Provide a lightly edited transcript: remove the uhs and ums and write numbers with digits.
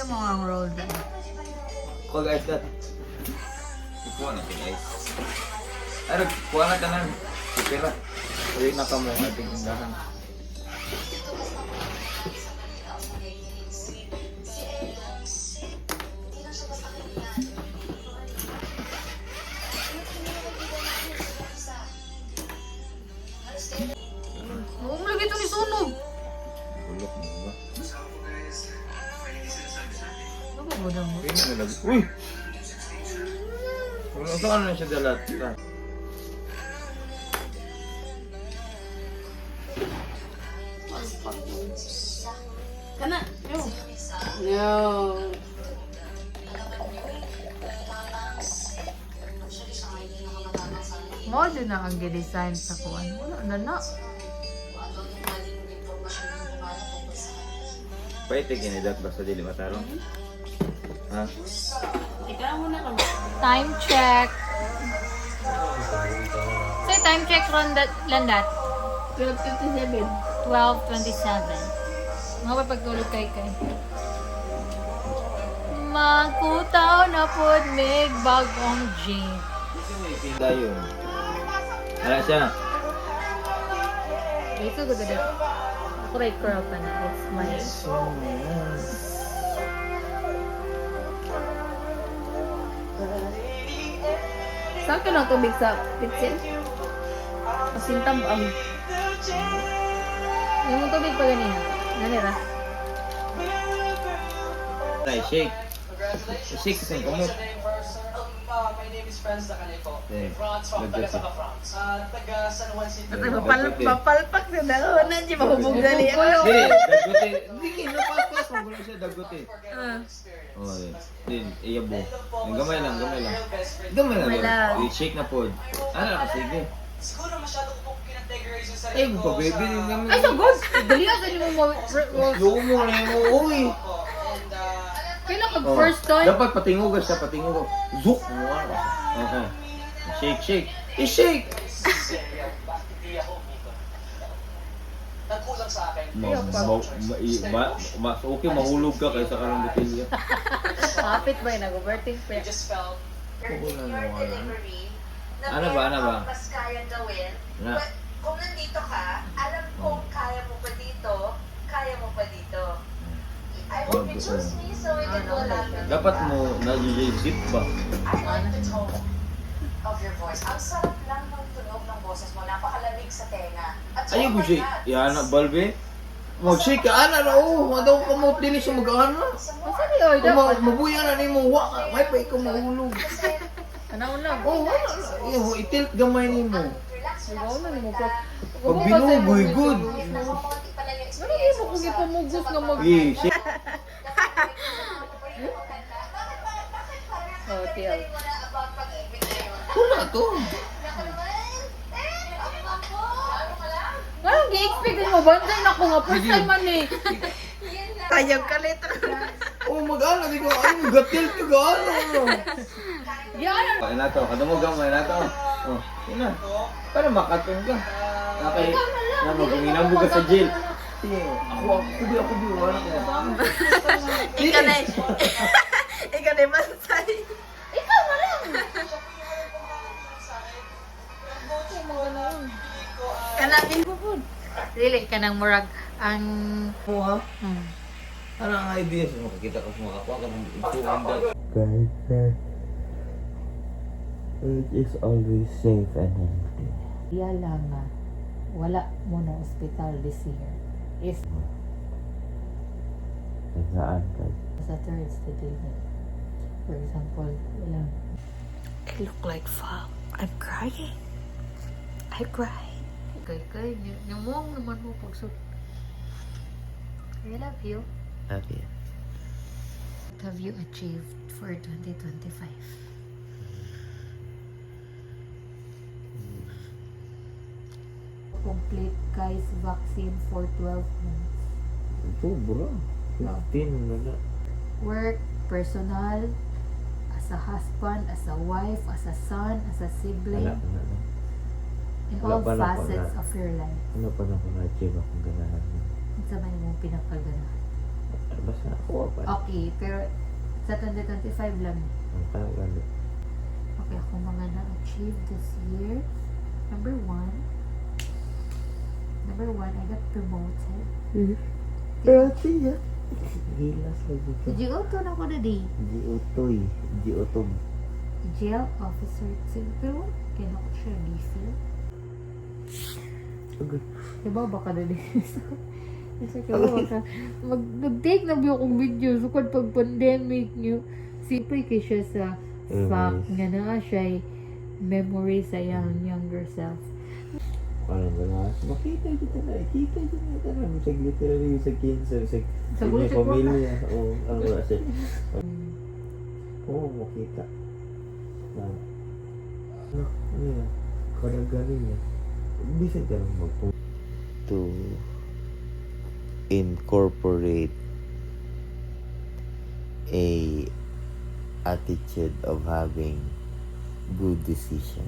yung mga roll dyan. Kuha guys dat. Ikuha na si guys. Ay, kuha na ka na. Pipira. Uwi na ka mo ating tindahan. Oo, lagi ito ni sunog. Bulok mo ba? Ano ba ba mo? Uy, nalagay. Uy! Saan na siya dalat? Kana, yo. No. Mo dyan na ang gidesign sa kuwan. Wala na na. Pwede kinidat basta dili mataro. Ha? Time check. Say time check Landat. 12:57. 12:27. Mga pagtulog kay. Magkutaw na pod mig bagong jeep. Pinda yun. Wala siya. Ito ko dito. Correct curl pa na. That's my... Saan ka ng tubig sa pitsil? Asintam ang... Yung tubig pa ganina. Ganira. Ay, shake. Shake sa kumot. My name is Franz Dacanefo. Okay. France from Good taga France. Taga San Juan City. Mapalpak na dalawa na siya mahubog gali. Dili, dagote. Dili, napapas mo gulo siya dagote. Oh, din, iyabo. Yung gamay lang. Gamay lang. I-shake na pod. Ano ka, sige. Siguro masyado ko pinategorize yung sarili Ay, baby din naman. Ay, so good! Dali ako mo Yung mo na yung uy. Kailan ka Oh, first time? dapat patingugan siya, patingugan. Zuk! Okay. Shake. I-shake! Bakit hindi ako umikot? Nagkulang sa akin. Okay, mahulog ka kaysa ka ng botilya. Kapit ba yun? Nag-overthink pa I yan. just felt Ano ba? Mas kayang gawin. Na. But kung nandito ka, alam kong kaya mo pa dito, kaya mo pa dito. I hope you choose me so we can do a lot with Dapat mo na-zip ba? I like the tone of your voice. Ang sarap lang ng tunog ng boses mo. Napakalamig sa tenga. At Ayaw ko shake. Yan na, balbe. Mag-shake ka, ana na, madaw ka mo, dili siya mag-ana. Masa ni Oy? Dapat. Mabuya na ni mo, waka. May pa ikaw mahulog. Ano lang? Iyo, itilt gamay ni mo. Ikaw na mo ko. Pag binugoy, good. Ano yung mo kung ipamugos nga mag... Shake. Oh, tiyaw. Wala to. Anong gi-expect mo? Banday na ko nga. First time man eh. Tayang kalit. Mag-ana, di ko, ay, gatil ka, gaano. Yan! Kaya na to, kadamo gamay na to. Yun na. Para makatong ka. Okay. Na magkuminang buka sa jail. Sige, ako, wala ko. Ika na Ika na mansay. Ikaw na lang! Kanapin ko po. Dili ka ng murag ang... Ha? Hmm. Ano ang idea sa makakita ko sa mga kapwa ka ng ituan that? Guys, it is always safe and healthy. Yala nga, wala mo na hospital this year. If Saan guys? sa third study, for example, wala. I look like fuck. I'm crying. I cried. Kay, yung naman mo pagsut. I love you. Love you. What have you achieved for 2025? Complete guys vaccine for 12 months. Ito, bro. 15 na na. Work, personal, as a husband, as a wife, as a son, as a sibling, in Wala all pa na facets ako of your life. Ano pa na kung na-achieve akong ganahan mo? Ang sabay mo pinakagana. Basta ako pa. Okay, pero sa 2025 lang. Ang kagano. Okay, ako mga na-achieve this year. Number one, I got promoted. Pero siya. Gilas lagi Sa GO2 na ko na di. Giutoy. Giutob. Jail officer 2. Pero, kaya na ko siya refill. Okay. Diba baka na di? Kasi kaya baka mag-take na biyo kong video. So, kung pag pandemic nyo, siyempre kay siya sa fact nga na siya memory sa younger self. Ano ba na? Makita kita na. Kita kita na. Sa literally sa cancer. Sa bullshit mo ka. pamilya. Oo. Ano ba siya? Oo, makita. Na. Ano yan? Parang galing yan. Bisa ka lang to incorporate a attitude of having good decision.